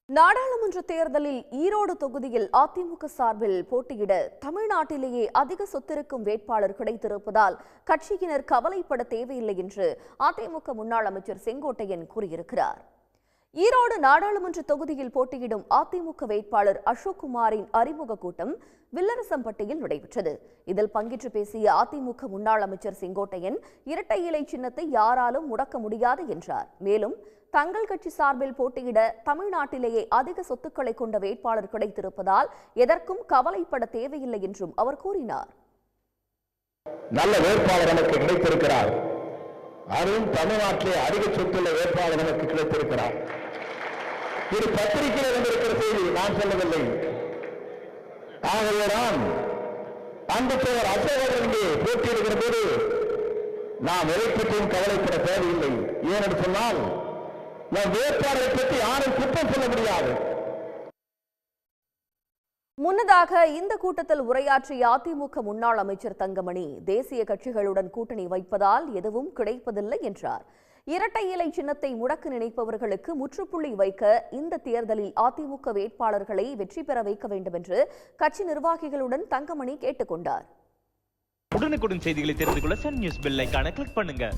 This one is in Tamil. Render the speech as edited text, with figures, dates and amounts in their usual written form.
நாடாளுமன்ற தேர்தலில் ஈரோடு தொகுதியில் அதிமுக சார்பில் போட்டியிட தமிழ்நாட்டிலேயே அதிக சொத்திருக்கும் வேட்பாளர் கிடைத்திருப்பதால் கட்சியினர் கவலைப்பட தேவையில்லை என்று அதிமுக முன்னாள் அமைச்சர் செங்கோட்டையன் கூறியிருக்கிறார். ஈரோடு நாடாளுமன்ற தொகுதியில் போட்டியிடும் அதிமுக வேட்பாளர் அசோக்குமாரின் அறிமுக கூட்டம் வில்லரசம்பட்டியில் நடைபெற்றது. இதில் பங்கேற்று பேசிய அதிமுக முன்னாள் அமைச்சர் செங்கோட்டையன் இரட்டை இலை சின்னத்தை யாராலும் முடக்க முடியாது என்றார். மேலும் தங்கள் கட்சி சார்பில் போட்டியிட தமிழ்நாட்டிலேயே அதிக சொத்துக்களை கொண்ட வேட்பாளர் கிடைத்திருப்பதால் எதற்கும் கவலைப்பட தேவையில்லை என்றும் அவர் கூறினார். நல்ல வேட்பாளர் நமக்கு கிடைத்திருக்கிறார். அதுவும் தமிழ்நாட்டிலே அதிக சொத்துள்ள வேட்பாளர் நமக்கு கிடைத்திருக்கிறார். இது பத்திரிகையில் வந்திருக்கிற செய்தி, நான் சொல்லவில்லை. ஆகவேதான் அன்புச்சவர் அசோகர் இங்கே போட்டியிடுகிற போது நாம் எதை பற்றியும் கவலைப்பட தேவையில்லை. ஏனென்று சொன்னால் நம் வேட்பாளரை பற்றி யாரும் குற்றம் சொல்ல முடியாது. முன்னதாக இந்த கூட்டத்தில் உரையாற்றிய அதிமுக முன்னாள் அமைச்சர் தங்கமணி தேசிய கட்சிகளுடன் கூட்டணி வைப்பதால் எதுவும் கிடைப்பதில்லை என்றார். இரட்டை இலை சின்னத்தை முடக்க நினைப்பவர்களுக்கு முற்றுப்புள்ளி வைக்க இந்த தேர்தலில் அதிமுக வேட்பாளர்களை வெற்றி பெற வைக்க வேண்டும் என்று கட்சி நிர்வாகிகளுடன் தங்கமணி கேட்டுக் கொண்டார். உடனுக்குடன் செய்திகளை தெரிந்து கொள்ள சன் நியூஸ் பெல் ஐகானை கிளிக் பண்ணுங்க.